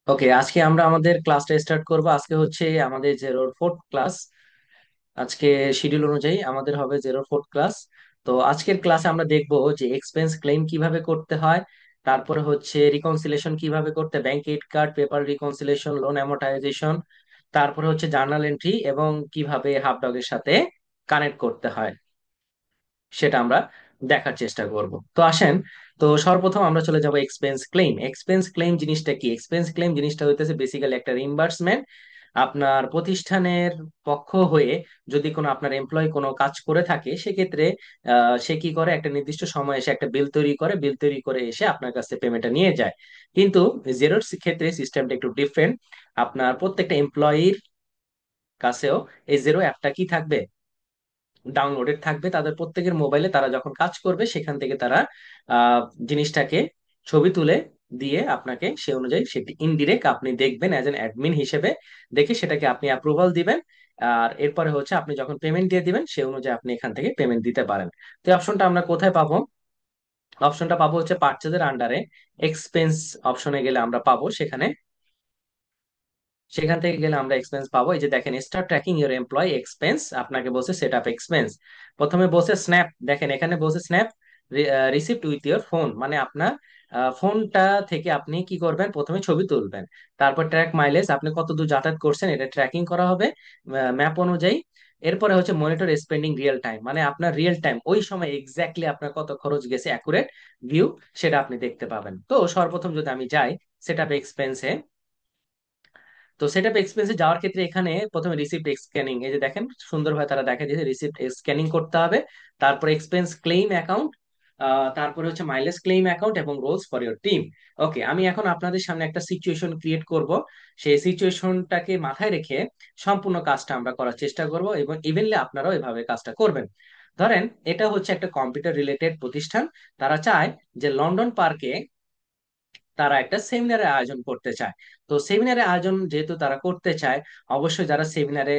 ওকে, আজকে আমরা আমাদের ক্লাসটা স্টার্ট করব। আজকে হচ্ছে আমাদের 04 ক্লাস। আজকে শিডিউল অনুযায়ী আমাদের হবে 04 ক্লাস। তো আজকের ক্লাসে আমরা দেখব যে এক্সপেন্স ক্লেম কিভাবে করতে হয়, তারপরে হচ্ছে রিকনসিলেশন কিভাবে করতে, bank credit card paper reconciliation, loan amortisation, তারপরে হচ্ছে জার্নাল এন্ট্রি এবং কিভাবে হাবডগের সাথে কানেক্ট করতে হয় সেটা আমরা দেখার চেষ্টা করব। তো আসেন, তো সর্বপ্রথম আমরা চলে যাব এক্সপেন্স ক্লেম। এক্সপেন্স ক্লেম জিনিসটা কি? এক্সপেন্স ক্লেম জিনিসটা হইতেছে বেসিক্যালি একটা রিimbursement। আপনার প্রতিষ্ঠানের পক্ষ হয়ে যদি কোনো আপনার এমপ্লয় কোনো কাজ করে থাকে, সেক্ষেত্রে সে কি করে, একটা নির্দিষ্ট সময় এসে একটা বিল তৈরি করে, বিল তৈরি করে এসে আপনার কাছে পেমেন্টটা নিয়ে যায়। কিন্তু জেরোর ক্ষেত্রে সিস্টেমটা একটু ডিফারেন্ট। আপনার প্রত্যেকটা এমপ্লয়ির কাছেও এই জেরো অ্যাপটা কি থাকবে, ডাউনলোডেড থাকবে তাদের প্রত্যেকের মোবাইলে। তারা যখন কাজ করবে সেখান থেকে তারা আহ, জিনিসটাকে ছবি তুলে দিয়ে আপনাকে সে অনুযায়ী সেটি ইনডিরেক্ট আপনি দেখবেন অ্যাজ এন অ্যাডমিন হিসেবে, দেখে সেটাকে আপনি অ্যাপ্রুভাল দিবেন। আর এরপরে হচ্ছে আপনি যখন পেমেন্ট দিয়ে দিবেন সে অনুযায়ী আপনি এখান থেকে পেমেন্ট দিতে পারেন। তো এই অপশনটা আমরা কোথায় পাবো? অপশনটা পাবো হচ্ছে পারচেজের আন্ডারে এক্সপেন্স অপশনে গেলে আমরা পাবো সেখানে। সেখান থেকে গেলে আমরা এক্সপেন্স পাবো। এই যে দেখেন, start tracking your employ expense, আপনাকে বলছে সেট আপ এক্সপেন্স। প্রথমে বলছে স্ন্যাপ, দেখেন এখানে বলছে snap receipt with your phone, মানে আপনার ফোনটা থেকে আপনি কি করবেন, প্রথমে ছবি তুলবেন। তারপর ট্র্যাক মাইলেজ, আপনি কত দূর যাতায়াত করছেন এটা ট্র্যাকিং করা হবে ম্যাপ অনুযায়ী। এরপরে হচ্ছে মনিটর স্পেন্ডিং রিয়েল টাইম, মানে আপনার রিয়েল টাইম ওই সময় এক্স্যাক্টলি আপনার কত খরচ গেছে অ্যাকুরেট ভিউ সেটা আপনি দেখতে পাবেন। তো সর্বপ্রথম যদি আমি যাই সেট আপ এক্সপেন্সে, তো সেট আপ এক্সপেন্সে যাওয়ার ক্ষেত্রে এখানে প্রথমে রিসিপ্ট স্ক্যানিং, এই যে দেখেন সুন্দরভাবে তারা দেখা দিয়েছে রিসিপ্ট স্ক্যানিং করতে হবে। তারপর এক্সপেন্স ক্লেইম অ্যাকাউন্ট, তারপরে হচ্ছে মাইলেজ ক্লেইম অ্যাকাউন্ট এবং রোলস ফর ইওর টিম। ওকে, আমি এখন আপনাদের সামনে একটা সিচুয়েশন ক্রিয়েট করব। সেই সিচুয়েশনটাকে মাথায় রেখে সম্পূর্ণ কাজটা আমরা করার চেষ্টা করব এবং ইভেনলি আপনারাও এভাবে কাজটা করবেন। ধরেন এটা হচ্ছে একটা কম্পিউটার রিলেটেড প্রতিষ্ঠান। তারা চায় যে লন্ডন পার্কে তারা একটা সেমিনারের আয়োজন করতে চায়। তো সেমিনারের আয়োজন যেহেতু তারা করতে চায়, অবশ্যই যারা সেমিনারে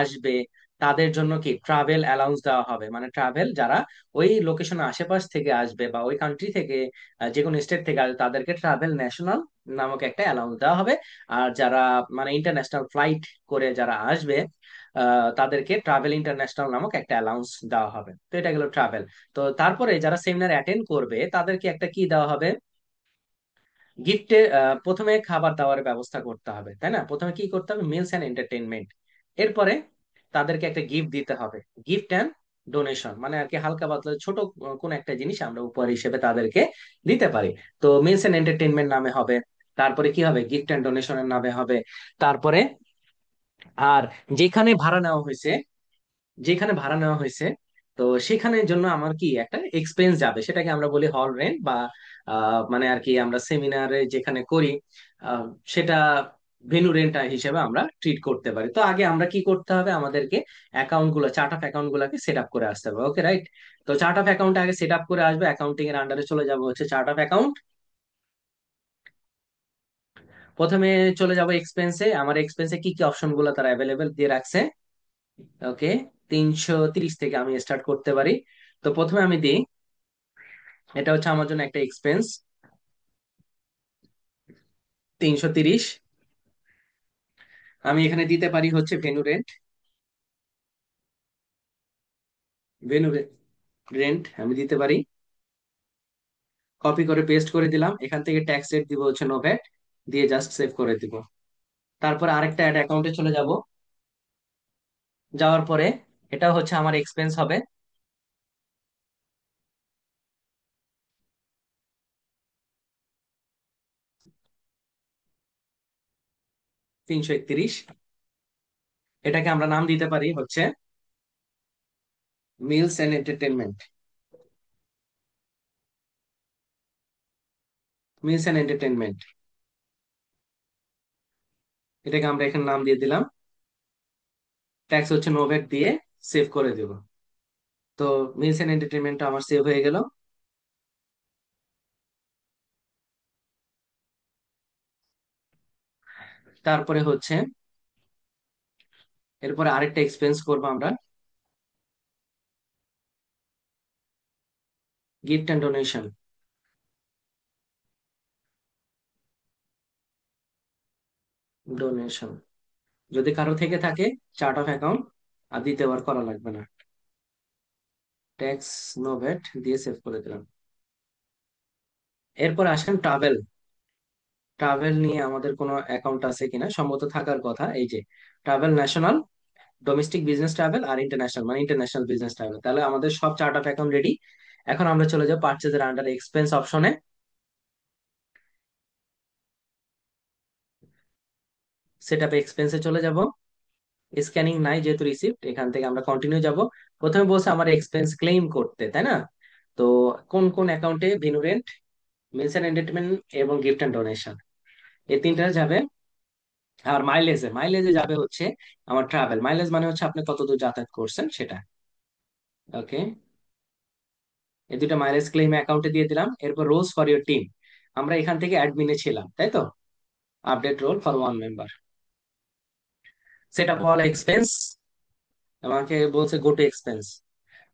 আসবে তাদের জন্য কি ট্রাভেল অ্যালাউন্স দেওয়া হবে, মানে ট্রাভেল যারা ওই লোকেশনের আশেপাশ থেকে আসবে বা ওই কান্ট্রি থেকে যে কোনো স্টেট থেকে আসবে তাদেরকে ট্রাভেল ন্যাশনাল নামক একটা অ্যালাউন্স দেওয়া হবে। আর যারা মানে ইন্টারন্যাশনাল ফ্লাইট করে যারা আসবে তাদেরকে ট্রাভেল ইন্টারন্যাশনাল নামক একটা অ্যালাউন্স দেওয়া হবে। তো এটা গেল ট্রাভেল। তো তারপরে যারা সেমিনার অ্যাটেন্ড করবে তাদেরকে একটা কি দেওয়া হবে, গিফটে। প্রথমে খাবার দাবারের ব্যবস্থা করতে হবে, তাই না? প্রথমে কি করতে হবে, মিলস অ্যান্ড এন্টারটেইনমেন্ট। এরপরে তাদেরকে একটা গিফট দিতে হবে, গিফট অ্যান্ড ডোনেশন, মানে আর কি হালকা পাতলা ছোট কোন একটা জিনিস আমরা উপহার হিসেবে তাদেরকে দিতে পারি। তো মিলস অ্যান্ড এন্টারটেইনমেন্ট নামে হবে। তারপরে কি হবে, গিফট অ্যান্ড ডোনেশনের নামে হবে। তারপরে আর যেখানে ভাড়া নেওয়া হয়েছে, যেখানে ভাড়া নেওয়া হয়েছে তো সেখানের জন্য আমার কি একটা এক্সপেন্স যাবে, সেটাকে আমরা বলি হল রেন্ট বা মানে আর কি আমরা সেমিনারে যেখানে করি আহ, সেটা ভেন্যু রেন্ট হিসেবে আমরা ট্রিট করতে পারি। তো আগে আমরা কি করতে হবে, আমাদেরকে অ্যাকাউন্ট গুলো, চার্ট অফ অ্যাকাউন্ট গুলাকে সেট আপ করে আসতে হবে। ওকে, রাইট। তো চার্ট অফ অ্যাকাউন্ট আগে সেট আপ করে আসবে, অ্যাকাউন্টিং এর আন্ডারে চলে যাব হচ্ছে চার্ট অফ অ্যাকাউন্ট। প্রথমে চলে যাব এক্সপেন্সে, আমার এক্সপেন্সে কি কি অপশন গুলো তারা অ্যাভেলেবেল দিয়ে রাখছে। ওকে, 330 থেকে আমি স্টার্ট করতে পারি। তো প্রথমে আমি দিই, এটা হচ্ছে আমার জন্য একটা এক্সপেন্স, 330। আমি এখানে দিতে পারি হচ্ছে ভেনু রেন্ট, ভেনু রেন্ট আমি দিতে পারি। কপি করে পেস্ট করে দিলাম, এখান থেকে ট্যাক্স রেট দিব হচ্ছে নো ভ্যাট, দিয়ে জাস্ট সেভ করে দিব। তারপর আরেকটা অ্যাড অ্যাকাউন্টে চলে যাব। যাওয়ার পরে এটা হচ্ছে আমার এক্সপেন্স হবে 331। এটাকে আমরা নাম দিতে পারি হচ্ছে meals and entertainment, meals and entertainment. এটাকে আমরা এখানে নাম দিয়ে দিলাম, ট্যাক্স হচ্ছে নো ভ্যাট দিয়ে সেভ করে দিব। তো মিলস এন্ড এন্টারটেনমেন্ট আমার সেভ হয়ে গেল। তারপরে হচ্ছে এরপরে আরেকটা এক্সপেন্স করবো আমরা, গিফট অ্যান্ড ডোনেশন। ডোনেশন, যদি কারো থেকে থাকে চার্ট অফ অ্যাকাউন্ট, আর দ্বিতীয়বার করা লাগবে না। ট্যাক্স নো ভ্যাট দিয়ে সেভ করে দিলাম। এরপর আসেন ট্রাভেল। ট্রাভেল নিয়ে আমাদের কোনো অ্যাকাউন্ট আছে কিনা, সম্ভবত থাকার কথা। এই যে travel national, domestic business travel আর ইন্টারন্যাশনাল মানে ইন্টারন্যাশনাল বিজনেস ট্রাভেল, তাহলে আমাদের সব চার্ট অফ অ্যাকাউন্ট রেডি। এখন আমরা চলে যাবো পারচেজের আন্ডার এক্সপেন্স অপশনে। সেট আপ এক্সপেন্সে চলে যাব। স্ক্যানিং নাই যেহেতু রিসিপ্ট, এখান থেকে আমরা কন্টিনিউ যাব। প্রথমে বলছে আমার এক্সপেন্স ক্লেম করতে, তাই না? তো কোন কোন অ্যাকাউন্টে? Venue rent, meals and entertainment এবং গিফট এন্ড ডোনেশন, এই তিনটা যাবে। আর মাইলেজে, মাইলেজে যাবে হচ্ছে আমার ট্রাভেল মাইলেজ, মানে হচ্ছে আপনি কত দূর যাতায়াত করছেন সেটা। ওকে, এই দুটো মাইলেজ ক্লেম অ্যাকাউন্টে দিয়ে দিলাম। এরপর রোলস ফর ইউর টিম, আমরা এখান থেকে অ্যাডমিনে ছিলাম, তাই তো? Update role for one member. Set up all expense, আমাকে বলছে গো টু এক্সপেন্স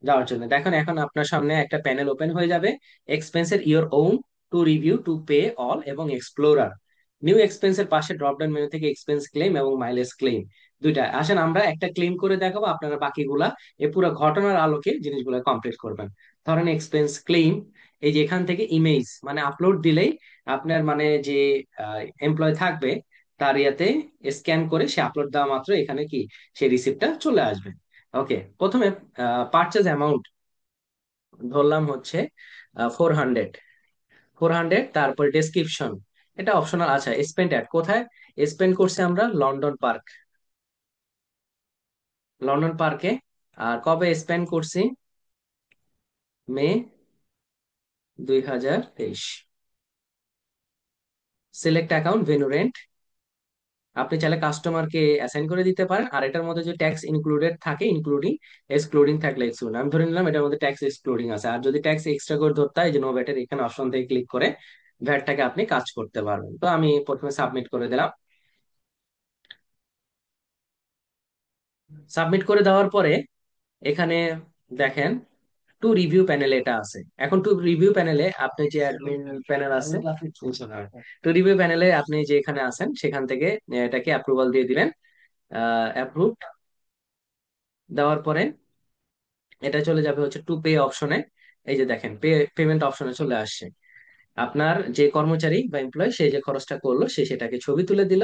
যাওয়ার জন্য। দেখেন এখন আপনার সামনে একটা প্যানেল ওপেন হয়ে যাবে, এক্সপেন্সের your own, to review, to pay all এবং এক্সপ্লোরার। নিউ এক্সপেন্সের পাশে ড্রপ ডাউন মেনু থেকে এক্সপেন্স ক্লেম এবং মাইলেজ ক্লেম দুইটা। আসেন আমরা একটা ক্লেম করে দেখাবো, আপনারা বাকিগুলা এই পুরো ঘটনার আলোকে জিনিসগুলো কমপ্লিট করবেন। ধরেন এক্সপেন্স ক্লেম, এই যে এখান থেকে ইমেজ মানে আপলোড দিলেই আপনার মানে যে এমপ্লয় থাকবে তার ইয়াতে স্ক্যান করে সে আপলোড দেওয়া মাত্র এখানে কি সেই রিসিপ্টটা চলে আসবে। ওকে, প্রথমে পারচেজ অ্যামাউন্ট ধরলাম হচ্ছে 400। 400, তারপরে ডেসক্রিপশন, এটা অপশনাল। আচ্ছা, স্পেন্ড অ্যাট কোথায় স্পেন্ড করছি আমরা? লন্ডন পার্ক, লন্ডন পার্কে। আর কবে স্পেন্ড করছি? মে 2023। সিলেক্ট অ্যাকাউন্ট, ভেন্যু রেন্ট, আপনি চাইলে কাস্টমারকে অ্যাসাইন করে দিতে পারেন। আর এটার মধ্যে যদি ট্যাক্স ইনক্লুডেড থাকে ইনক্লুডিং, এক্সক্লুডিং থাকলে এক্সক্লুডিং, আমি ধরে নিলাম এটার মধ্যে ট্যাক্স এক্সক্লুডিং আছে। আর যদি ট্যাক্স এক্সট্রা করে ধরতে হয়, যে নো ভ্যাটের এখানে অপশন থেকে ক্লিক করে ভ্যাটটাকে আপনি কাজ করতে পারবেন। তো আমি প্রথমে সাবমিট করে দিলাম। সাবমিট করে দেওয়ার পরে এখানে দেখেন টু রিভিউ প্যানেল এটা আছে। এখন টু রিভিউ প্যানেলে আপনি যে অ্যাডমিন প্যানেল আছে, টু রিভিউ প্যানেলে আপনি যে এখানে আছেন সেখান থেকে এটাকে অ্যাপ্রুভাল দিয়ে দিবেন। অ্যাপ্রুভ দেওয়ার পরে এটা চলে যাবে হচ্ছে টু পে অপশনে। এই যে দেখেন পেমেন্ট অপশনে চলে আসছে। আপনার যে কর্মচারী বা এমপ্লয় সে যে খরচটা করলো সে সেটাকে ছবি তুলে দিল,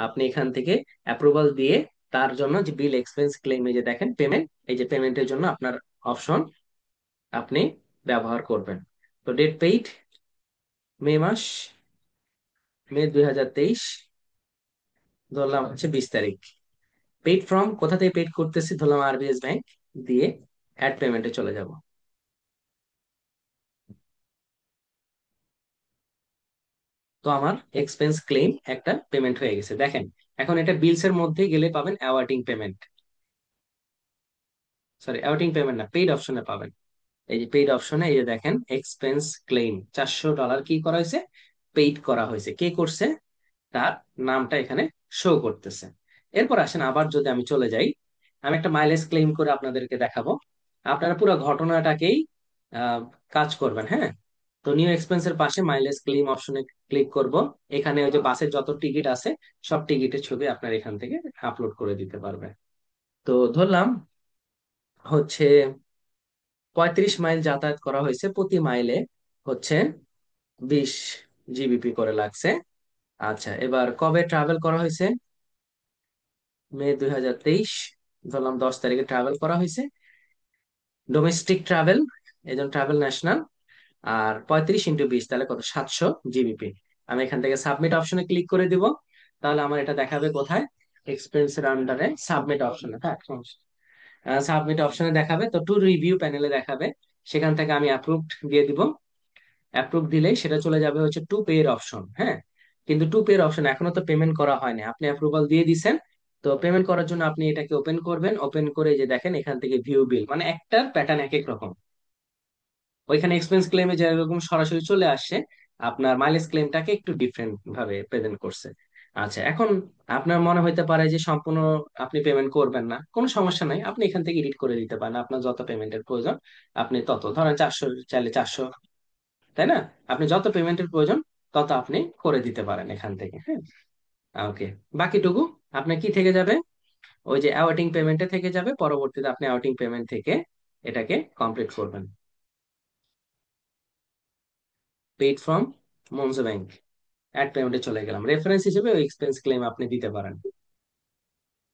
আপনি এখান থেকে অ্যাপ্রুভাল দিয়ে তার জন্য যে বিল এক্সপেন্স ক্লেম, এই যে দেখেন পেমেন্ট, এই যে পেমেন্টের জন্য আপনার অপশন আপনি ব্যবহার করবেন। তো ডেট পেইড মে মাস, মে 2023, ধরলাম হচ্ছে 20 তারিখ। পেইড ফ্রম কোথা থেকে পেইড করতেছি, ধরলাম আরবিএস ব্যাংক, দিয়ে অ্যাড পেমেন্টে চলে যাব। তো আমার এক্সপেন্স ক্লেম একটা পেমেন্ট হয়ে গেছে দেখেন। এখন এটা বিলস এর মধ্যে গেলে পাবেন awarding payment, sorry awarding payment না, পেইড অপশনে পাবেন। এই যে পেইড অপশনে এই যে দেখেন এক্সপেন্স ক্লেম $400 কি করা হয়েছে, পেইড করা হয়েছে। কে করছে? তার নামটা এখানে শো করতেছে। এরপর আসেন আবার যদি আমি চলে যাই, আমি একটা মাইলেজ ক্লেম করে আপনাদেরকে দেখাবো। আপনারা পুরো ঘটনাটাকেই আহ, কাজ করবেন, হ্যাঁ? তো নিউ এক্সপেন্সের পাশে মাইলেজ ক্লেম অপশনে ক্লিক করব। এখানে ওই যে বাসের যত টিকিট আছে সব টিকিটের ছবি আপনার এখান থেকে আপলোড করে দিতে পারবে। তো ধরলাম হচ্ছে 35 মাইল যাতায়াত করা হয়েছে, প্রতি মাইলে হচ্ছে 20 জিবিপি করে লাগছে। আচ্ছা, এবার কবে ট্রাভেল করা হয়েছে? মে 2023, ধরলাম 10 তারিখে ট্রাভেল করা হয়েছে। ডোমেস্টিক ট্রাভেল, এই জন্য ট্রাভেল ন্যাশনাল। আর 35 × 20 তাহলে কত, 700 জিবিপি। আমি এখান থেকে সাবমিট অপশনে ক্লিক করে দিব। তাহলে আমার এটা দেখাবে কোথায়? এক্সপেন্সের আন্ডারে সাবমিট অপশনে, হ্যাঁ সাবমিট অপশনে দেখাবে। তো টু রিভিউ প্যানেলে দেখাবে, সেখান থেকে আমি অ্যাপ্রুভড দিয়ে দিব। অ্যাপ্রুভ দিলেই সেটা চলে যাবে হচ্ছে টু পে এর অপশন, হ্যাঁ? কিন্তু টু পে এর অপশন এখনো তো পেমেন্ট করা হয়নি, আপনি অ্যাপ্রুভাল দিয়ে দিছেন। তো পেমেন্ট করার জন্য আপনি এটাকে ওপেন করবেন, ওপেন করে এই যে দেখেন এখান থেকে ভিউ বিল, মানে একটার প্যাটার্ন এক এক রকম। ওইখানে এক্সপেন্স ক্লেমে যেরকম সরাসরি চলে আসছে, আপনার মাইলেজ ক্লেমটাকে একটু ডিফারেন্ট ভাবে প্রেজেন্ট করছে। আচ্ছা, এখন আপনার মনে হইতে পারে যে সম্পূর্ণ আপনি পেমেন্ট করবেন না, কোনো সমস্যা নাই, আপনি এখান থেকে এডিট করে দিতে পারেন আপনার যত পেমেন্টের প্রয়োজন। আপনি তত ধরেন 400 চাইলে 400, তাই না? আপনি যত পেমেন্টের প্রয়োজন তত আপনি করে দিতে পারেন এখান থেকে, হ্যাঁ? ওকে, বাকিটুকু আপনার কি থেকে যাবে? ওই যে অ্যাওয়ার্ডিং পেমেন্টে থেকে যাবে, পরবর্তীতে আপনি অ্যাওয়ার্ডিং পেমেন্ট থেকে এটাকে কমপ্লিট করবেন। পেইড ফ্রম মনজো ব্যাংক, অ্যাড পেমেন্টে চলে গেলাম, রেফারেন্স হিসেবে ওই এক্সপেন্স ক্লেম আপনি দিতে পারেন।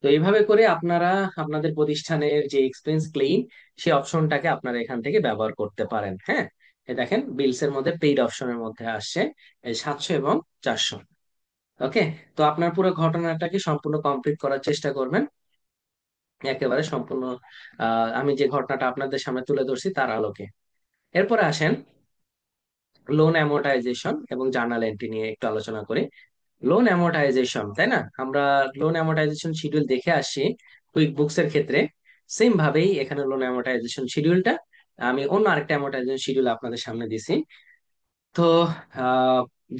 তো এইভাবে করে আপনারা আপনাদের প্রতিষ্ঠানের যে এক্সপেন্স ক্লেইম, সেই অপশনটাকে আপনারা এখান থেকে ব্যবহার করতে পারেন। হ্যাঁ, এই দেখেন বিলস এর মধ্যে পেইড অপশনের মধ্যে আসছে এই 700 এবং 400। ওকে, তো আপনার পুরো ঘটনাটাকে সম্পূর্ণ কমপ্লিট করার চেষ্টা করবেন, একেবারে সম্পূর্ণ আমি যে ঘটনাটা আপনাদের সামনে তুলে ধরছি তার আলোকে। এরপরে আসেন লোন অ্যামোর্টাইজেশন এবং জার্নাল এন্ট্রি নিয়ে একটু আলোচনা করি। লোন অ্যামোর্টাইজেশন, তাই না? আমরা লোন অ্যামোর্টাইজেশন শিডিউল দেখে আসি কুইক বুকস এর ক্ষেত্রে। সেম ভাবেই এখানে লোন অ্যামোর্টাইজেশন শিডিউলটা আমি অন্য আরেকটা অ্যামোর্টাইজেশন শিডিউল আপনাদের সামনে দিছি। তো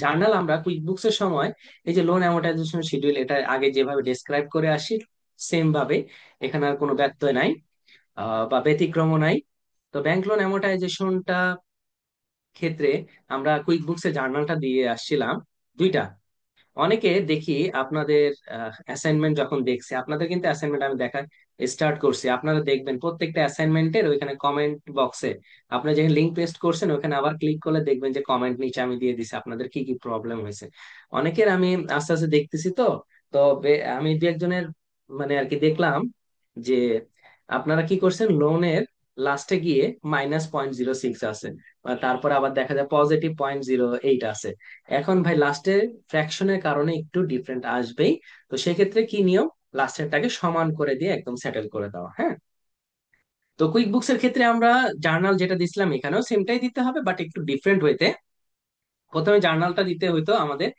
জার্নাল আমরা কুইক বুকস এর সময় এই যে লোন অ্যামোর্টাইজেশন শিডিউল, এটা আগে যেভাবে ডেসক্রাইব করে আসি সেম ভাবে, এখানে আর কোনো ব্যত্যয় নাই বা ব্যতিক্রমও নাই। তো ব্যাংক লোন অ্যামোর্টাইজেশনটা ক্ষেত্রে আমরা কুইক বুকস এ জার্নালটা দিয়ে আসছিলাম দুইটা। অনেকে দেখি আপনাদের অ্যাসাইনমেন্ট যখন দেখছে, আপনাদের কিন্তু অ্যাসাইনমেন্ট আমি দেখা স্টার্ট করছি, আপনারা দেখবেন প্রত্যেকটা অ্যাসাইনমেন্টের ওইখানে কমেন্ট বক্সে আপনি যেখানে লিঙ্ক পেস্ট করছেন ওখানে আবার ক্লিক করলে দেখবেন যে কমেন্ট নিচে আমি দিয়ে দিছি আপনাদের কি কি প্রবলেম হয়েছে। অনেকের আমি আস্তে আস্তে দেখতেছি। তো তো আমি দু একজনের মানে আর কি দেখলাম যে আপনারা কি করছেন, লোনের লাস্টে গিয়ে -0.06 আছে, বা তারপর আবার দেখা যায় +0.08 আছে। এখন ভাই লাস্টের ফ্র্যাকশনের কারণে একটু ডিফারেন্ট আসবেই। তো সেক্ষেত্রে কি নিয়ম, লাস্টেরটাকে সমান করে দিয়ে একদম সেটেল করে দেওয়া। হ্যাঁ, তো কুইক বুকস এর ক্ষেত্রে আমরা জার্নাল যেটা দিছিলাম এখানেও সেমটাই দিতে হবে, বাট একটু ডিফারেন্ট হইতে। প্রথমে জার্নালটা দিতে হইতো আমাদের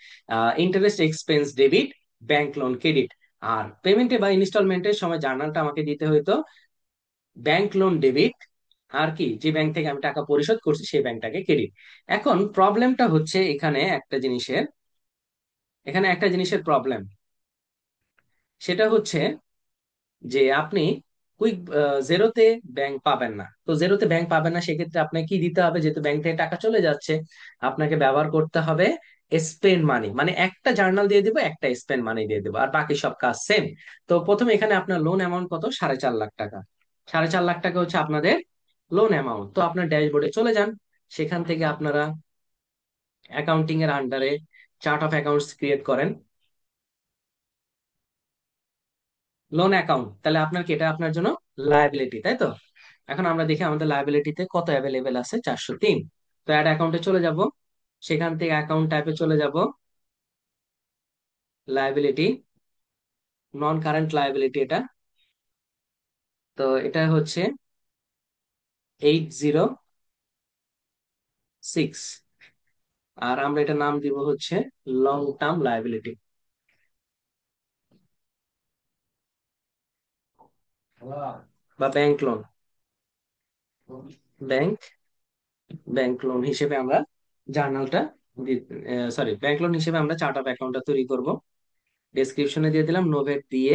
interest expense debit, bank loan credit. আর পেমেন্টে বা ইনস্টলমেন্টের সময় জার্নালটা আমাকে দিতে হইতো ব্যাংক লোন ডেবিট, আর কি যে ব্যাংক থেকে আমি টাকা পরিশোধ করছি সেই ব্যাংকটাকে ক্রেডিট। এখন প্রবলেমটা হচ্ছে এখানে একটা জিনিসের প্রবলেম, সেটা হচ্ছে যে আপনি কুইক জেরোতে ব্যাংক পাবেন না। তো জেরোতে ব্যাংক পাবেন না, সেক্ষেত্রে আপনাকে কি দিতে হবে, যেহেতু ব্যাংক থেকে টাকা চলে যাচ্ছে, আপনাকে ব্যবহার করতে হবে স্পেন্ড মানি, মানে একটা জার্নাল দিয়ে দিব, একটা স্পেন্ড মানি দিয়ে দিব, আর বাকি সব কাজ সেম। তো প্রথমে এখানে আপনার লোন অ্যামাউন্ট কত, 4.5 লাখ টাকা। 4.5 লাখ টাকা হচ্ছে আপনাদের লোন অ্যামাউন্ট। তো আপনার ড্যাশবোর্ডে চলে যান, সেখান থেকে আপনারা অ্যাকাউন্টিং এর আন্ডারে চার্ট অফ অ্যাকাউন্টস ক্রিয়েট করেন, লোন অ্যাকাউন্ট। তাহলে আপনার কি এটা আপনার জন্য লায়াবিলিটি, তাই তো? এখন আমরা দেখি আমাদের লায়াবিলিটিতে কত অ্যাভেলেবেল আছে, 403। তো অ্যাড অ্যাকাউন্টে চলে যাব, সেখান থেকে অ্যাকাউন্ট টাইপে চলে যাব, লায়াবিলিটি, নন কারেন্ট লায়াবিলিটি এটা। তো এটা হচ্ছে 806, আর আমরা এটা নাম দিব হচ্ছে লং টার্ম লায়াবিলিটি বা bank loan. Bank bank loan হিসেবে আমরা জার্নালটা, সরি, ব্যাংক লোন হিসেবে আমরা চার্ট অফ অ্যাকাউন্টটা তৈরি করব। ডেসক্রিপশনে দিয়ে দিলাম, নোভেট দিয়ে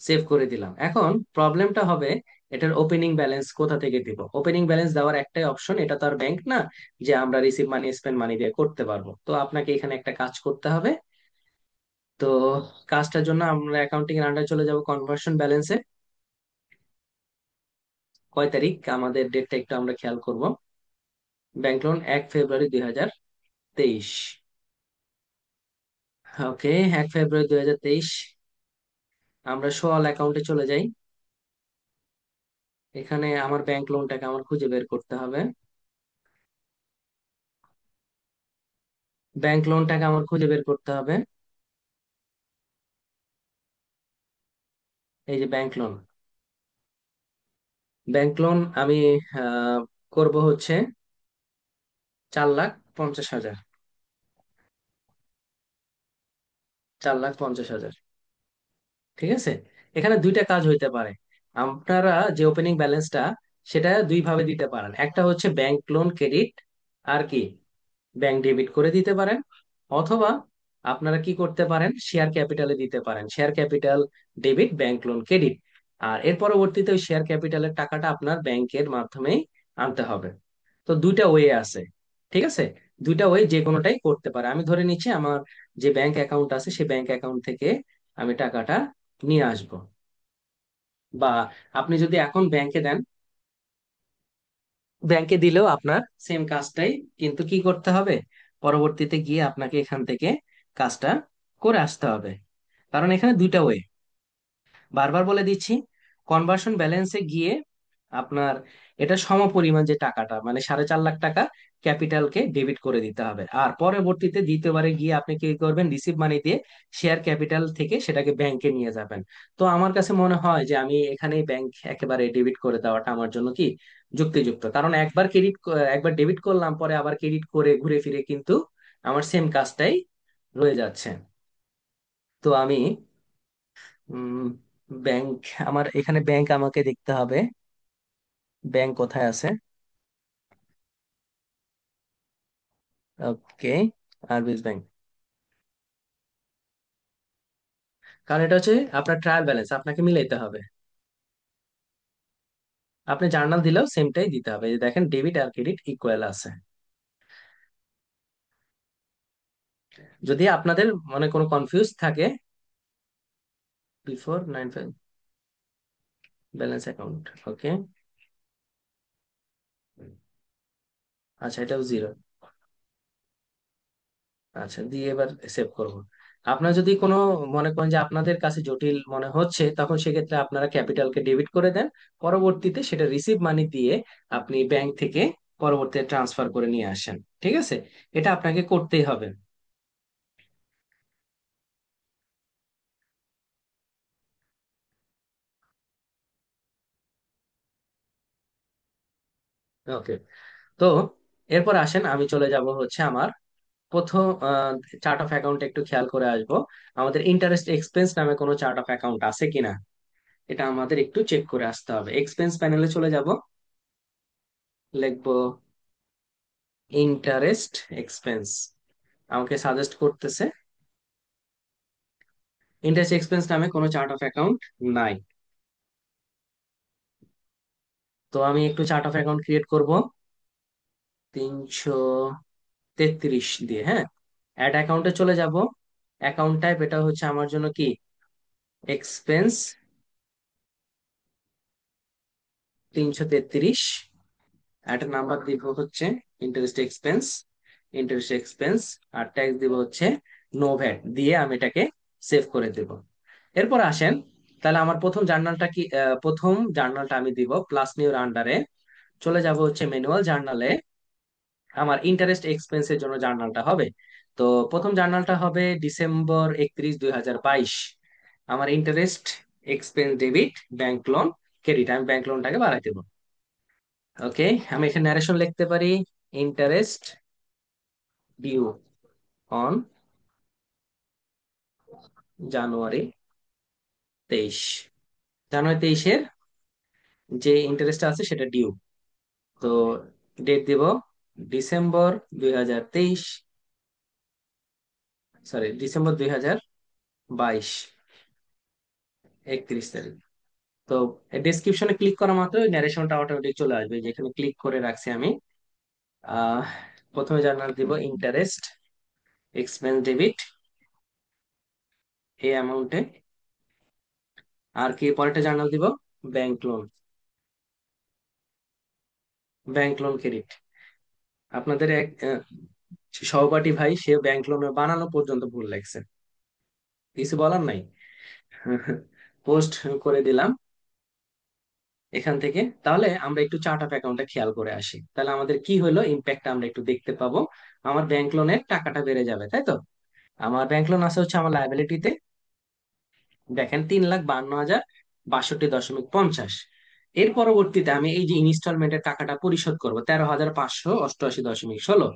সেভ করে দিলাম। এখন প্রবলেমটা হবে এটার ওপেনিং ব্যালেন্স কোথা থেকে দিব। ওপেনিং ব্যালেন্স দেওয়ার একটাই অপশন, এটা তো আর ব্যাংক না যে আমরা রিসিভ মানি স্পেন্ড মানি দিয়ে করতে পারবো। তো আপনাকে এখানে একটা কাজ করতে হবে। তো কাজটার জন্য আমরা অ্যাকাউন্টিং এর আন্ডারে চলে যাব, কনভার্সন ব্যালেন্সে। কয় তারিখ আমাদের ডেটটা একটু আমরা খেয়াল করব। ব্যাংক লোন 1 ফেব্রুয়ারি 2023। ওকে, 1 ফেব্রুয়ারি 2023। আমরা শো অল অ্যাকাউন্টে চলে যাই। এখানে আমার ব্যাংক লোনটাকে আমার খুঁজে বের করতে হবে। ব্যাংক লোনটাকে আমার খুঁজে বের করতে হবে। এই যে ব্যাংক লোন, ব্যাংক লোন আমি আহ, করব হচ্ছে 4,50,000। 4,50,000, ঠিক আছে। এখানে দুইটা কাজ হইতে পারে। আপনারা যে ওপেনিং ব্যালেন্সটা, সেটা দুই ভাবে দিতে পারেন। একটা হচ্ছে ব্যাংক লোন ক্রেডিট, আর কি ব্যাংক ডেবিট করে দিতে পারেন। অথবা আপনারা কি করতে পারেন, শেয়ার ক্যাপিটালে দিতে পারেন, share capital debit bank loan credit. আর এর পরবর্তীতে ওই শেয়ার ক্যাপিটালের টাকাটা আপনার ব্যাংকের মাধ্যমেই আনতে হবে। তো দুইটা ওয়ে আছে। ঠিক আছে, দুইটা ওয়ে যে কোনোটাই করতে পারে। আমি ধরে নিচ্ছি আমার যে ব্যাংক অ্যাকাউন্ট আছে সেই ব্যাংক অ্যাকাউন্ট থেকে আমি টাকাটা নিয়ে আসব, বা আপনি যদি এখন ব্যাংকে দেন, ব্যাংকে দিলেও আপনার সেম কাজটাই, কিন্তু কি করতে হবে, পরবর্তীতে গিয়ে আপনাকে এখান থেকে কাজটা করে আসতে হবে। কারণ এখানে দুইটা ওয়ে, বারবার বলে দিচ্ছি, কনভার্সন ব্যালেন্সে গিয়ে আপনার এটা সমপরিমাণ যে টাকাটা মানে 4.5 লাখ টাকা ক্যাপিটালকে ডেবিট করে দিতে হবে, আর পরবর্তীতে দ্বিতীয়বারে গিয়ে আপনি কি করবেন, রিসিভ মানি দিয়ে শেয়ার ক্যাপিটাল থেকে সেটাকে ব্যাংকে নিয়ে যাবেন। তো আমার কাছে মনে হয় যে আমি এখানে ব্যাংক একেবারে ডেবিট করে দেওয়াটা আমার জন্য কি যুক্তিযুক্ত, কারণ একবার ডেবিট করলাম, পরে আবার ক্রেডিট করে ঘুরে ফিরে কিন্তু আমার সেম কাজটাই রয়ে যাচ্ছে। তো আমি উম ব্যাংক, আমার এখানে ব্যাংক আমাকে দেখতে হবে, ব্যাংক কোথায় আছে। ওকে, আরবিএস ব্যাংক। কারণ এটা হচ্ছে আপনার ট্রায়াল ব্যালেন্স, আপনাকে মিলাইতে হবে। আপনি জার্নাল দিলেও সেমটাই দিতে হবে, এই যে দেখেন ডেবিট আর ক্রেডিট ইকুয়াল আছে। যদি আপনাদের মনে কোনো কনফিউজ থাকে, বিফোর 9 ব্যালেন্স অ্যাকাউন্ট, ওকে, আচ্ছা এটাও জিরো, আচ্ছা দিয়ে এবার সেভ করব। আপনার যদি কোনো মনে করেন যে আপনাদের কাছে জটিল মনে হচ্ছে, তখন সেক্ষেত্রে আপনারা ক্যাপিটালকে ডেবিট করে দেন, পরবর্তীতে সেটা রিসিভ মানি দিয়ে আপনি ব্যাংক থেকে পরবর্তীতে ট্রান্সফার করে নিয়ে আসেন। ঠিক আছে, এটা আপনাকে করতেই হবে। ওকে, তো এরপর আসেন, আমি চলে যাব হচ্ছে আমার প্রথম চার্ট অফ অ্যাকাউন্ট একটু খেয়াল করে আসবো, আমাদের ইন্টারেস্ট এক্সপেন্স নামে কোনো চার্ট অফ অ্যাকাউন্ট আছে কিনা এটা আমাদের একটু চেক করে আসতে হবে। এক্সপেন্স প্যানেলে চলে যাব, লিখবো ইন্টারেস্ট এক্সপেন্স, আমাকে সাজেস্ট করতেছে ইন্টারেস্ট এক্সপেন্স নামে কোনো চার্ট অফ অ্যাকাউন্ট নাই। তো আমি একটু চার্ট অফ অ্যাকাউন্ট ক্রিয়েট করব 333 দিয়ে, হ্যাঁ। অ্যাড অ্যাকাউন্টে চলে যাব, অ্যাকাউন্ট টাইপ এটা হচ্ছে আমার জন্য কি এক্সপেন্স 333, একটা নাম্বার দিব হচ্ছে ইন্টারেস্ট এক্সপেন্স, ইন্টারেস্ট এক্সপেন্স, আর ট্যাক্স দিব হচ্ছে নো ভ্যাট দিয়ে আমি এটাকে সেভ করে দেব। এরপর আসেন, তাহলে আমার প্রথম জার্নালটা কি, প্রথম জার্নালটা আমি দিব প্লাস নিউর আন্ডারে, চলে যাব হচ্ছে ম্যানুয়াল জার্নালে, আমার ইন্টারেস্ট এক্সপেন্সের জন্য জার্নালটা হবে। তো প্রথম জার্নালটা হবে ডিসেম্বর 31, 2022, আমার interest expense debit bank loan credit, আমি ব্যাংক লোনটাকে বাড়াই দেবো। ওকে, আমি এখানে ন্যারেশন লিখতে পারি, ইন্টারেস্ট ডিউ অন জানুয়ারি 23, জানুয়ারি 23-এর যে ইন্টারেস্ট আছে সেটা ডিউ। তো ডেট দিব ডিসেম্বর 2023, সরি ডিসেম্বর 2022, 31 তারিখ। তো ডেসক্রিপশনে ক্লিক করা মাত্র ন্যারেশনটা অটোমেটিক চলে আসবে, যেখানে ক্লিক করে রাখছি আমি। আহ প্রথমে জার্নাল দিব ইন্টারেস্ট এক্সপেন্স ডেবিট এই অ্যামাউন্টে, আর কি পরেরটা জার্নাল দিব bank loan, bank loan credit. আপনাদের এক সহপাঠী ভাই সে ব্যাংক লোন বানানো পর্যন্ত ভুল লাগছে, কিছু বলার নাই। পোস্ট করে দিলাম এখান থেকে। তাহলে আমরা একটু চার্ট অফ অ্যাকাউন্টটা খেয়াল করে আসি, তাহলে আমাদের কি হলো ইম্প্যাক্ট আমরা একটু দেখতে পাবো। আমার ব্যাংক লোনের টাকাটা বেড়ে যাবে, তাই তো। আমার ব্যাংক লোন আছে হচ্ছে আমার লায়াবিলিটিতে, দেখেন 3,52,062.50। এর পরবর্তীতে আমি এই যে ইনস্টলমেন্টের টাকাটা পরিশোধ করবো 13,588.16,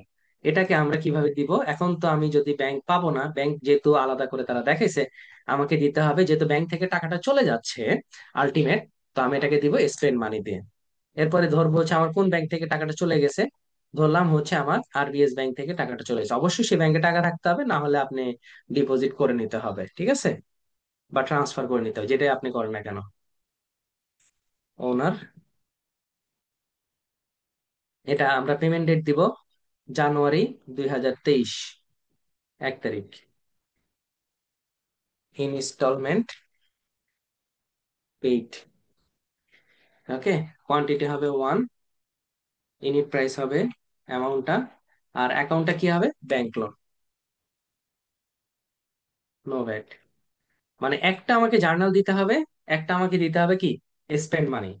এটাকে আমরা কিভাবে দিব, এখন তো আমি যদি ব্যাংক পাবো না, ব্যাংক যেহেতু আলাদা করে তারা দেখাইছে, আমাকে দিতে হবে যেহেতু ব্যাংক থেকে টাকাটা চলে যাচ্ছে আলটিমেট, তো আমি এটাকে দিব স্পেন্ড মানি দিয়ে। এরপরে ধরবো হচ্ছে আমার কোন ব্যাংক থেকে টাকাটা চলে গেছে, ধরলাম হচ্ছে আমার আরবিএস ব্যাংক থেকে টাকাটা চলে গেছে, অবশ্যই সেই ব্যাংকে টাকা থাকতে হবে, না হলে আপনি ডিপোজিট করে নিতে হবে, ঠিক আছে, বা ট্রান্সফার করে নিতে হবে, যেটাই আপনি করেন না কেন। ওনার, এটা আমরা পেমেন্ট ডেট দিব জানুয়ারি 2023, 1 তারিখ। Instalment paid. ওকে। কোয়ান্টিটি হবে 1, ইউনিট প্রাইস হবে অ্যামাউন্টটা, আর অ্যাকাউন্টটা কি হবে? Bank loan, no VAT. মানে একটা আমাকে জার্নাল দিতে হবে, একটা আমাকে দিতে হবে কি? Spend money.